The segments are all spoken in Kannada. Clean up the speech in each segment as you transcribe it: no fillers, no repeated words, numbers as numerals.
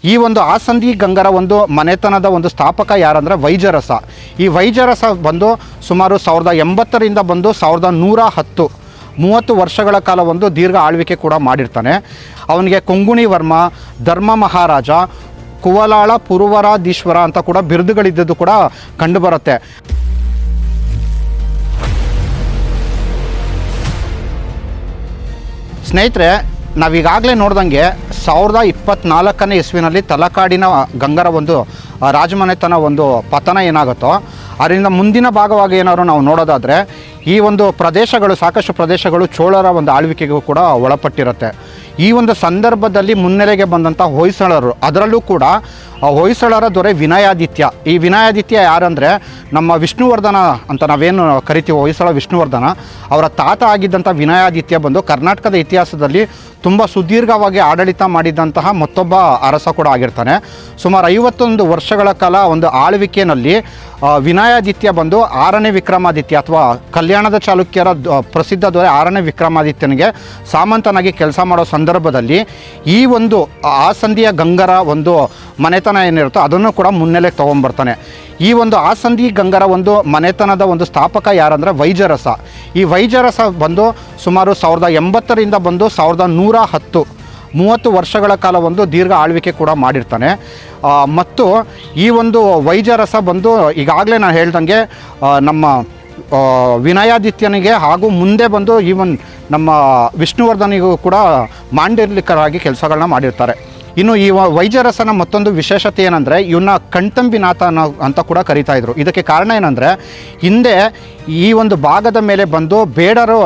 ಈ ಒಂದು ಆಸಂದಿ ಗಂಗರ ಒಂದು ಮನೆತನದ ಒಂದು ಸ್ಥಾಪಕ ಯಾರಂದರೆ ವೈಜರಸ. ಈ ವೈಜರಸ ಬಂದು ಸುಮಾರು 1080ರಿಂದ ಬಂದು 1110 30 ವರ್ಷಗಳ ಕಾಲ ಒಂದು ದೀರ್ಘ ಆಳ್ವಿಕೆ ಕೂಡ ಮಾಡಿರ್ತಾನೆ. ಅವನಿಗೆ ಕೊಂಗುಣಿ ವರ್ಮ, ಧರ್ಮ ಮಹಾರಾಜ, ಕುವಲಾಳ ಪುರವರಾಧೀಶ್ವರ ಅಂತ ಕೂಡ ಬಿರುದುಗಳಿದ್ದದ್ದು ಕೂಡ ಕಂಡುಬರುತ್ತೆ. ಸ್ನೇಹಿತರೆ, ನಾವೀಗಾಗಲೇ ನೋಡ್ದಂಗೆ 1024ನೇ ಇಸ್ವಿನಲ್ಲಿ ತಲಕಾಡಿನ ಗಂಗರ ಒಂದು ರಾಜಮನೆತನ ಒಂದು ಪತನ ಏನಾಗುತ್ತೋ ಅದರಿಂದ ಮುಂದಿನ ಭಾಗವಾಗಿ ಏನಾದ್ರು ನಾವು ನೋಡೋದಾದರೆ ಈ ಒಂದು ಪ್ರದೇಶಗಳು ಸಾಕಷ್ಟು ಪ್ರದೇಶಗಳು ಚೋಳರ ಒಂದು ಆಳ್ವಿಕೆಗೂ ಕೂಡ ಒಳಪಟ್ಟಿರುತ್ತೆ. ಈ ಒಂದು ಸಂದರ್ಭದಲ್ಲಿ ಮುನ್ನೆಲೆಗೆ ಬಂದಂಥ ಹೊಯ್ಸಳರು, ಅದರಲ್ಲೂ ಕೂಡ ಹೊಯ್ಸಳರ ದೊರೆ ವಿನಯಾದಿತ್ಯ. ಈ ವಿನಯಾದಿತ್ಯ ಯಾರಂದರೆ ನಮ್ಮ ವಿಷ್ಣುವರ್ಧನ ಅಂತ ನಾವೇನು ಕರಿತೀವಿ, ಹೊಯ್ಸಳ ವಿಷ್ಣುವರ್ಧನ ಅವರ ತಾತ ಆಗಿದ್ದಂಥ ವಿನಯಾದಿತ್ಯ ಬಂದು ಕರ್ನಾಟಕದ ಇತಿಹಾಸದಲ್ಲಿ ತುಂಬ ಸುದೀರ್ಘವಾಗಿ ಆಡಳಿತ ಮಾಡಿದಂತಹ ಮತ್ತೊಬ್ಬ ಅರಸ ಕೂಡ ಆಗಿರ್ತಾನೆ. ಸುಮಾರು 51 ವರ್ಷಗಳ ಕಾಲ ಒಂದು ಆಳ್ವಿಕೆಯಲ್ಲಿ ವಿನಯಾದಿತ್ಯ ಬಂದು 6ನೇ ವಿಕ್ರಮಾದಿತ್ಯ ಅಥವಾ ಕಲ್ಯಾಣದ ಚಾಲುಕ್ಯರ ಪ್ರಸಿದ್ಧ ದೊರೆ 6ನೇ ವಿಕ್ರಮಾದಿತ್ಯನಿಗೆ ಸಾಮಂತನಾಗಿ ಕೆಲಸ ಮಾಡೋ ಸಂದರ್ಭದಲ್ಲಿ ಈ ಒಂದು ಆಸಂದಿಯ ಗಂಗರ ಒಂದು ಮನೆತನ ಏನಿರುತ್ತೋ ಅದನ್ನು ಕೂಡ ಮುನ್ನೆಲೆಗೆ ತೊಗೊಂಬರ್ತಾನೆ. ಈ ಒಂದು ಆಸಂದಿ ಗಂಗರ ಒಂದು ಮನೆತನದ ಒಂದು ಸ್ಥಾಪಕ ಯಾರಂದರೆ ವೈಜರಸ. ಈ ವೈಜರಸ ಬಂದು ಸುಮಾರು 1080ರಿಂದ ಬಂದು 1110 30 ವರ್ಷಗಳ ಕಾಲ ಒಂದು ದೀರ್ಘ ಆಳ್ವಿಕೆ ಕೂಡ ಮಾಡಿರ್ತಾನೆ. ಮತ್ತು ಈ ಒಂದು ವೈಜರಸ ಬಂದು ಈಗಾಗಲೇ ನಾನು ಹೇಳ್ದಂಗೆ ನಮ್ಮ ವಿನಯಾದಿತ್ಯನಿಗೆ ಹಾಗೂ ಮುಂದೆ ಬಂದು ಈವನ್ ನಮ್ಮ ವಿಷ್ಣುವರ್ಧನಿಗೂ ಕೂಡ ಮಾಂಡಲಿಕರಾಗಿ ಕೆಲಸಗಳನ್ನ ಮಾಡಿರ್ತಾರೆ. ಇನ್ನು ಈ ವೈಜರಸನ ಮತ್ತೊಂದು ವಿಶೇಷತೆ ಏನಂದರೆ ಇವನ್ನ ಕಣ್ತಂಬಿನಾಥ ಅಂತ ಕೂಡ ಕರೀತಾಯಿದ್ರು. ಇದಕ್ಕೆ ಕಾರಣ ಏನಂದರೆ ಹಿಂದೆ ಈ ಒಂದು ಭಾಗದ ಮೇಲೆ ಬಂದು ಬೇಡರು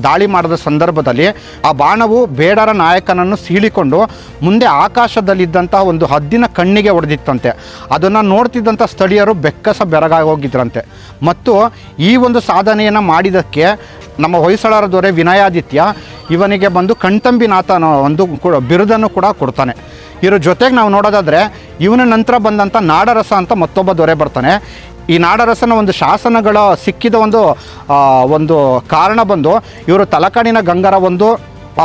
ದಾಳಿ ಮಾಡಿದ ಸಂದರ್ಭದಲ್ಲಿ ಆ ಬಾಣವು ಬೇಡರ ನಾಯಕನನ್ನು ಸೀಳಿಕೊಂಡು ಮುಂದೆ ಆಕಾಶದಲ್ಲಿದ್ದಂಥ ಒಂದು ಹದ್ದಿನ ಕಣ್ಣಿಗೆ ಹೊಡೆದಿತ್ತಂತೆ. ಅದನ್ನು ನೋಡ್ತಿದ್ದಂಥ ಸ್ಥಳೀಯರು ಬೆಕ್ಕಸ ಬೆರಗಾಗಿ ಹೋಗಿದ್ರಂತೆ. ಮತ್ತು ಈ ಒಂದು ಸಾಧನೆಯನ್ನು ಮಾಡಿದ್ದಕ್ಕೆ ನಮ್ಮ ಹೊಯ್ಸಳರ ದೊರೆ ವಿನಯಾದಿತ್ಯ ಇವನಿಗೆ ಬಂದು ಕಣ್ತಂಬಿನಾಥ ಅನ್ನೋ ಒಂದು ಬಿರುದನ್ನು ಕೂಡ ಕೊಡ್ತಾನೆ. ಇದ್ರ ಜೊತೆಗೆ ನಾವು ನೋಡೋದಾದರೆ ಇವನ ನಂತರ ಬಂದಂಥ ನಾಡರಸ ಅಂತ ಮತ್ತೊಬ್ಬ ದೊರೆ ಬರ್ತಾನೆ. ಈ ನಾಡರಸನ ಒಂದು ಶಾಸನಗಳ ಸಿಕ್ಕಿದ ಒಂದು ಕಾರಣ ಬಂದು ಇವರು ತಲಕಾಡಿನ ಗಂಗರ ಒಂದು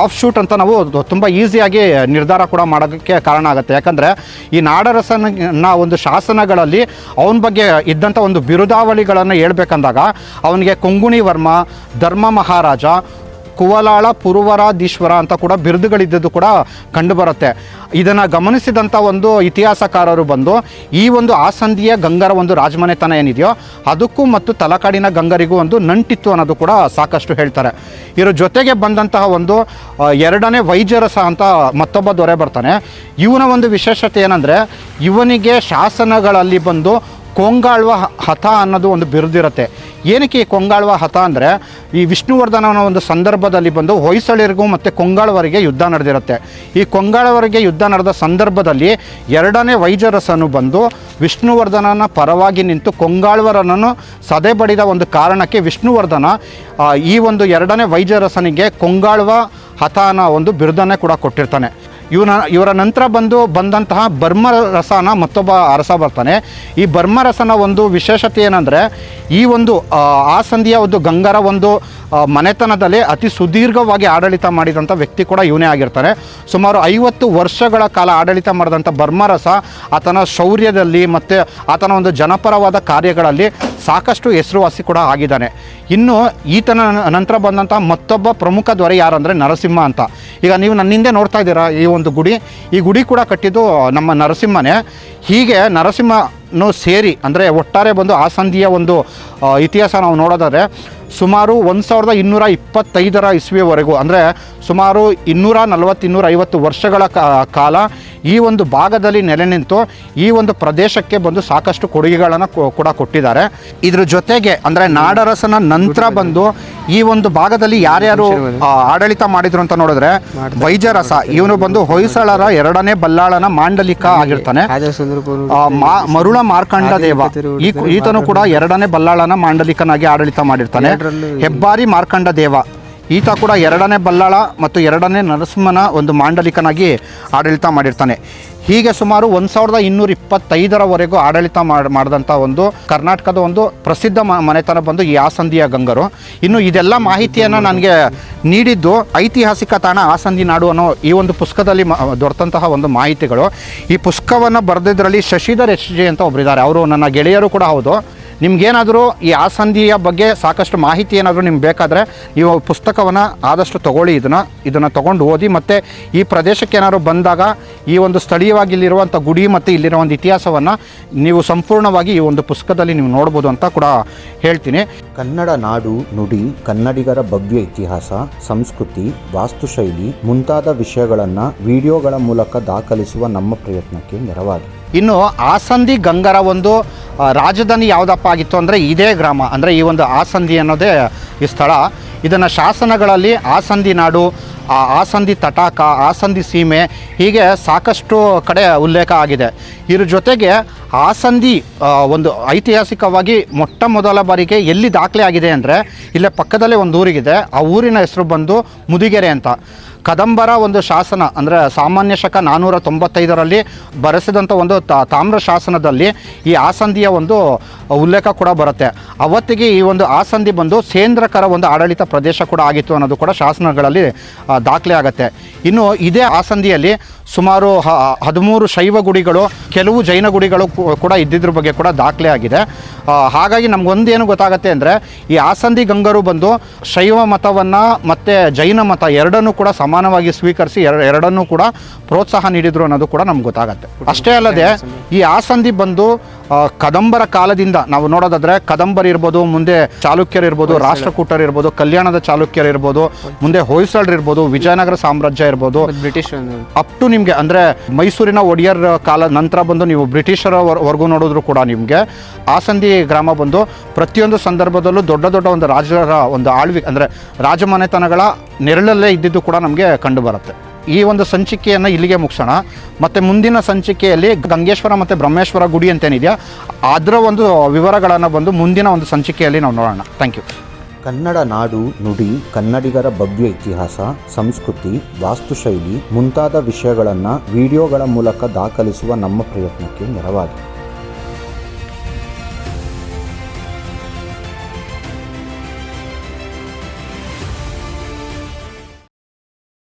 ಆಫ್ ಶೂಟ್ ಅಂತ ನಾವು ತುಂಬ ಈಸಿಯಾಗಿ ನಿರ್ಧಾರ ಕೂಡ ಮಾಡೋಕ್ಕೆ ಕಾರಣ ಆಗುತ್ತೆ. ಯಾಕಂದರೆ ಈ ನಾಡರಸನ ಒಂದು ಶಾಸನಗಳಲ್ಲಿ ಅವನ ಬಗ್ಗೆ ಇದ್ದಂಥ ಒಂದು ಬಿರುದಾವಳಿಗಳನ್ನು ಹೇಳ್ಬೇಕಂದಾಗ ಅವನಿಗೆ ಕೊಂಗುಣಿ ವರ್ಮ, ಧರ್ಮ ಮಹಾರಾಜ, ಕುವಲಾಳ ಪುರವರಾಧೀಶ್ವರ ಅಂತ ಕೂಡ ಬಿರುದುಗಳಿದ್ದದ್ದು ಕೂಡ ಕಂಡುಬರುತ್ತೆ. ಇದನ್ನು ಗಮನಿಸಿದಂಥ ಒಂದು ಇತಿಹಾಸಕಾರರು ಬಂದು ಈ ಒಂದು ಆಸಂದಿಯ ಗಂಗರ ಒಂದು ರಾಜಮನೆತನ ಏನಿದೆಯೋ ಅದಕ್ಕೂ ಮತ್ತು ತಲಕಾಡಿನ ಗಂಗರಿಗೂ ಒಂದು ನಂಟಿತ್ತು ಅನ್ನೋದು ಕೂಡ ಸಾಕಷ್ಟು ಹೇಳ್ತಾರೆ. ಇದ್ರ ಜೊತೆಗೆ ಬಂದಂತಹ ಒಂದು 2ನೇ ವೈಜರಸ ಅಂತ ಮತ್ತೊಬ್ಬ ದೊರೆ ಬರ್ತಾನೆ. ಇವನ ಒಂದು ವಿಶೇಷತೆ ಏನಂದರೆ ಇವನಿಗೆ ಶಾಸನಗಳಲ್ಲಿ ಬಂದು ಕೊಂಗಾಳ್ವ ಹತ ಅನ್ನೋದು ಒಂದು ಬಿರುದಿರುತ್ತೆ. ಏನಕ್ಕೆ ಈ ಕೊಂಗಾಳ್ವ ಹತ ಅಂದರೆ ಈ ವಿಷ್ಣುವರ್ಧನನ ಒಂದು ಸಂದರ್ಭದಲ್ಲಿ ಬಂದು ಹೊಯ್ಸಳರಿಗೂ ಮತ್ತು ಕೊಂಗಾಳ್ವರಿಗೆ ಯುದ್ಧ ನಡೆದಿರುತ್ತೆ. ಈ ಕೊಂಗಾಳ್ವರಿಗೆ ಯುದ್ಧ ನಡೆದ ಸಂದರ್ಭದಲ್ಲಿ 2ನೇ ವೈಜರಸನು ಬಂದು ವಿಷ್ಣುವರ್ಧನನ ಪರವಾಗಿ ನಿಂತು ಕೊಂಗಾಳ್ವರನನ್ನು ಸದೆಬಡಿದ ಒಂದು ಕಾರಣಕ್ಕೆ ವಿಷ್ಣುವರ್ಧನ ಈ ಒಂದು 2ನೇ ವೈಜರಸನಿಗೆ ಕೊಂಗಾಳ್ವ ಹತ ಅನ್ನೋ ಒಂದು ಬಿರುದನ್ನೇ ಕೂಡ ಕೊಟ್ಟಿರ್ತಾನೆ. ಇವರ ನಂತರ ಬಂದಂತಹ ಬರ್ಮರಸನ ಮತ್ತೊಬ್ಬ ಅರಸ ಬರ್ತಾನೆ. ಈ ಬರ್ಮರಸನ ಒಂದು ವಿಶೇಷತೆ ಏನಂದರೆ ಈ ಒಂದು ಆಸಂದಿಯ ಒಂದು ಗಂಗರ ಒಂದು ಮನೆತನದಲ್ಲಿ ಅತಿ ಸುದೀರ್ಘವಾಗಿ ಆಡಳಿತ ಮಾಡಿದಂಥ ವ್ಯಕ್ತಿ ಕೂಡ ಇವನೇ ಆಗಿರ್ತಾನೆ. ಸುಮಾರು 50 ವರ್ಷಗಳ ಕಾಲ ಆಡಳಿತ ಮಾಡಿದಂಥ ಬರ್ಮರಸ ಆತನ ಶೌರ್ಯದಲ್ಲಿ ಮತ್ತು ಆತನ ಒಂದು ಜನಪರವಾದ ಕಾರ್ಯಗಳಲ್ಲಿ ಸಾಕಷ್ಟು ಹೆಸರುವಾಸಿ ಕೂಡ ಆಗಿದ್ದಾನೆ. ಇನ್ನು ಈತನ ನಂತರ ಬಂದಂಥ ಮತ್ತೊಬ್ಬ ಪ್ರಮುಖ ದೊರೆ ಯಾರಂದರೆ ನರಸಿಂಹ ಅಂತ. ಈಗ ನೀವು ನನ್ನ ಹಿಂದೆ ನೋಡ್ತಾ ಇದ್ದೀರಾ ಈ ಒಂದು ಗುಡಿ, ಈ ಗುಡಿ ಕೂಡ ಕಟ್ಟಿದ್ದು ನಮ್ಮ ನರಸಿಂಹನೇ. ಹೀಗೆ ನರಸಿಂಹನು ಸೇರಿ ಅಂದರೆ ಒಟ್ಟಾರೆ ಬಂದು ಆಸಂದಿಯ ಒಂದು ಇತಿಹಾಸ ನಾವು ನೋಡೋದಾದರೆ ಸುಮಾರು 1225ರ ಇಸ್ವಿಯವರೆಗೂ ಅಂದರೆ ಸುಮಾರು 240-250 ವರ್ಷಗಳ ಕಾಲ ಈ ಒಂದು ಭಾಗದಲ್ಲಿ ನೆಲೆ ನಿಂತು ಈ ಒಂದು ಪ್ರದೇಶಕ್ಕೆ ಬಂದು ಸಾಕಷ್ಟು ಕೊಡುಗೆಗಳನ್ನು ಕೂಡ ಕೊಟ್ಟಿದ್ದಾರೆ. ಇದ್ರ ಜೊತೆಗೆ ಅಂದರೆ ನಾಡರಸನ ನಂತರ ಬಂದು ಈ ಒಂದು ಭಾಗದಲ್ಲಿ ಯಾರ್ಯಾರು ಆಡಳಿತ ಮಾಡಿದ್ರು ಅಂತ ನೋಡಿದ್ರೆ ವೈಜರಸ ಇವನು ಬಂದು ಹೊಯ್ಸಳರ 2ನೇ ಬಲ್ಲಾಳನ ಮಾಂಡಲಿಕ ಆಗಿರ್ತಾನೆ. ಮರುಳ ಮಾರ್ಕಂಡ ದೇವ ಈತನು ಕೂಡ 2ನೇ ಬಲ್ಲಾಳನ ಮಾಂಡಲಿಕನಾಗಿ ಆಡಳಿತ ಮಾಡಿರ್ತಾನೆ. ಹೆಬ್ಬಾರಿ ಮಾರ್ಕಂಡ ದೇವ ಈತ ಕೂಡ 2ನೇ ಬಲ್ಲಾಳ ಮತ್ತು 2ನೇ ನರಸಿಂಹನ ಒಂದು ಮಾಂಡಲಿಕನಾಗಿ ಆಡಳಿತ ಮಾಡಿರ್ತಾನೆ. ಹೀಗೆ ಸುಮಾರು 1225ರವರೆಗೂ ಆಡಳಿತ ಮಾಡಿದಂಥ ಒಂದು ಕರ್ನಾಟಕದ ಒಂದು ಪ್ರಸಿದ್ಧ ಮನೆತನ ಬಂದು ಈ ಆಸಂದಿಯ ಗಂಗರು. ಇನ್ನು ಇದೆಲ್ಲ ಮಾಹಿತಿಯನ್ನು ನನಗೆ ನೀಡಿದ್ದು ಐತಿಹಾಸಿಕ ತಾಣ ಆಸಂದಿ ನಾಡು ಅನ್ನೋ ಈ ಒಂದು ಪುಸ್ತಕದಲ್ಲಿ ದೊರೆತಂತಹ ಒಂದು ಮಾಹಿತಿಗಳು. ಈ ಪುಸ್ತಕವನ್ನು ಬರೆದಿದ್ದರಲ್ಲಿ ಶಶಿಧರ್ HG ಅಂತ ಒಬ್ಬರಿದ್ದಾರೆ. ಅವರು ನನ್ನ ಗೆಳೆಯರು ಕೂಡ ಹೌದು. ನಿಮ್ಗೇನಾದರೂ ಈ ಆಸಂದಿಯ ಬಗ್ಗೆ ಸಾಕಷ್ಟು ಮಾಹಿತಿ ಏನಾದರೂ ನಿಮ್ಗೆ ಬೇಕಾದರೆ ನೀವು ಪುಸ್ತಕವನ್ನು ಆದಷ್ಟು ತೊಗೊಳ್ಳಿ, ಇದನ್ನು ತೊಗೊಂಡು ಓದಿ. ಮತ್ತು ಈ ಪ್ರದೇಶಕ್ಕೆ ಏನಾದರೂ ಬಂದಾಗ ಈ ಒಂದು ಸ್ಥಳೀಯವಾಗಿ ಇಲ್ಲಿರುವಂಥ ಗುಡಿ ಮತ್ತು ಇಲ್ಲಿರೋ ಒಂದು ಇತಿಹಾಸವನ್ನು ನೀವು ಸಂಪೂರ್ಣವಾಗಿ ಈ ಒಂದು ಪುಸ್ತಕದಲ್ಲಿ ನೀವು ನೋಡ್ಬೋದು ಅಂತ ಕೂಡ ಹೇಳ್ತೀನಿ. ಕನ್ನಡ ನಾಡು ನುಡಿ, ಕನ್ನಡಿಗರ ಭವ್ಯ ಇತಿಹಾಸ, ಸಂಸ್ಕೃತಿ, ವಾಸ್ತುಶೈಲಿ ಮುಂತಾದ ವಿಷಯಗಳನ್ನು ವಿಡಿಯೋಗಳ ಮೂಲಕ ದಾಖಲಿಸುವ ನಮ್ಮ ಪ್ರಯತ್ನಕ್ಕೆ ನೆರವಾಗಿ. ಇನ್ನು ಆಸಂದಿ ಗಂಗರ ಒಂದು ರಾಜಧಾನಿ ಯಾವುದಪ್ಪ ಆಗಿತ್ತು ಅಂದರೆ ಇದೇ ಗ್ರಾಮ, ಅಂದರೆ ಈ ಒಂದು ಆಸಂದಿ ಅನ್ನೋದೇ ಈ ಸ್ಥಳ. ಇದನ್ನು ಶಾಸನಗಳಲ್ಲಿ ಆಸಂದಿ ನಾಡು, ಆಸಂದಿ ತಟಾಕ, ಆಸಂದಿ ಸೀಮೆ ಹೀಗೆ ಸಾಕಷ್ಟು ಕಡೆ ಉಲ್ಲೇಖ ಆಗಿದೆ. ಇದ್ರ ಜೊತೆಗೆ ಆಸಂದಿ ಒಂದು ಐತಿಹಾಸಿಕವಾಗಿ ಮೊಟ್ಟ ಮೊದಲ ಬಾರಿಗೆ ಎಲ್ಲಿ ದಾಖಲೆ ಆಗಿದೆ ಅಂದರೆ ಇಲ್ಲೇ ಪಕ್ಕದಲ್ಲೇ ಒಂದು ಊರಿಗಿದೆ. ಆ ಊರಿನ ಹೆಸರು ಬಂದು ಮುದಿಗೆರೆ ಅಂತ. ಕದಂಬರ ಒಂದು ಶಾಸನ ಅಂದರೆ ಸಾಮಾನ್ಯ ಶಕ 495ರಲ್ಲಿ ಬರೆಸಿದಂಥ ಒಂದು ತಾಮ್ರ ಶಾಸನದಲ್ಲಿ ಈ ಆಸಂದಿಯ ಒಂದು ಉಲ್ಲೇಖ ಕೂಡ ಬರುತ್ತೆ. ಅವತ್ತಿಗೆ ಈ ಒಂದು ಆಸಂದಿ ಬಂದು ಸೇಂದ್ರಕರ ಒಂದು ಆಡಳಿತ ಪ್ರದೇಶ ಕೂಡ ಆಗಿತ್ತು ಅನ್ನೋದು ಕೂಡ ಶಾಸನಗಳಲ್ಲಿ ದಾಖಲೆ ಆಗುತ್ತೆ. ಇನ್ನು ಇದೇ ಆಸಂದಿಯಲ್ಲಿ ಸುಮಾರು 13 ಶೈವ ಗುಡಿಗಳು, ಕೆಲವು ಜೈನ ಗುಡಿಗಳು ಕೂಡ ಇದ್ದಿದ್ರ ಬಗ್ಗೆ ಕೂಡ ದಾಖಲೆ ಆಗಿದೆ. ಹಾಗಾಗಿ ನಮಗೊಂದೇನು ಗೊತ್ತಾಗುತ್ತೆ ಅಂದರೆ ಈ ಆಸಂದಿ ಗಂಗರು ಬಂದು ಶೈವ ಮತವನ್ನು ಮತ್ತು ಜೈನ ಮತ ಎರಡನ್ನೂ ಕೂಡ ಸಮಾನವಾಗಿ ಸ್ವೀಕರಿಸಿ ಎರಡನ್ನೂ ಕೂಡ ಪ್ರೋತ್ಸಾಹ ನೀಡಿದರು ಅನ್ನೋದು ಕೂಡ ನಮ್ಗೆ ಗೊತ್ತಾಗುತ್ತೆ. ಅಷ್ಟೇ ಅಲ್ಲದೆ ಈ ಆಸಂದಿ ಬಂದು ಕದಂಬರ ಕಾಲದಿಂದ ನಾವು ನೋಡೋದಾದರೆ ಕದಂಬರಿರ್ಬೋದು, ಮುಂದೆ ಚಾಲುಕ್ಯರಿರ್ಬೋದು, ರಾಷ್ಟ್ರಕೂಟರು ಇರ್ಬೋದು, ಕಲ್ಯಾಣದ ಚಾಲುಕ್ಯರಿರ್ಬೋದು, ಮುಂದೆ ಹೊಯ್ಸಳರು ಇರ್ಬೋದು, ವಿಜಯನಗರ ಸಾಮ್ರಾಜ್ಯ ಇರ್ಬೋದು, ಬ್ರಿಟಿಷ್ ಅಪ್ ಟು ನಿಮಗೆ ಅಂದರೆ ಮೈಸೂರಿನ ಒಡೆಯರ್ ಕಾಲ ನಂತರ ಬಂದು ನೀವು ಬ್ರಿಟಿಷರವರೆಗೂ ನೋಡಿದ್ರು ಕೂಡ ನಿಮಗೆ ಆಸಂದಿ ಗ್ರಾಮ ಬಂದು ಪ್ರತಿಯೊಂದು ಸಂದರ್ಭದಲ್ಲೂ ದೊಡ್ಡ ದೊಡ್ಡ ಒಂದು ರಾಜರ ಒಂದು ಅಂದರೆ ರಾಜಮನೆತನಗಳ ನೆರಳಲ್ಲೇ ಇದ್ದಿದ್ದು ಕೂಡ ನಮಗೆ ಕಂಡು ಬರುತ್ತೆ. ಈ ಒಂದು ಸಂಚಿಕೆಯನ್ನು ಇಲ್ಲಿಗೆ ಮುಗಿಸೋಣ. ಮತ್ತು ಮುಂದಿನ ಸಂಚಿಕೆಯಲ್ಲಿ ಗಂಗೇಶ್ವರ ಮತ್ತು ಬ್ರಹ್ಮೇಶ್ವರ ಗುಡಿ ಅಂತೇನಿದೆಯಾ ಅದರ ಒಂದು ವಿವರಗಳನ್ನು ಬಂದು ಮುಂದಿನ ಒಂದು ಸಂಚಿಕೆಯಲ್ಲಿ ನಾವು ನೋಡೋಣ. Thank you. ಕನ್ನಡ ನಾಡು ನುಡಿ, ಕನ್ನಡಿಗರ ಭವ್ಯ ಇತಿಹಾಸ, ಸಂಸ್ಕೃತಿ, ವಾಸ್ತುಶೈಲಿ ಮುಂತಾದ ವಿಷಯಗಳನ್ನು ವಿಡಿಯೋಗಳ ಮೂಲಕ ದಾಖಲಿಸುವ ನಮ್ಮ ಪ್ರಯತ್ನಕ್ಕೆ ನೆರವಾಗಿ.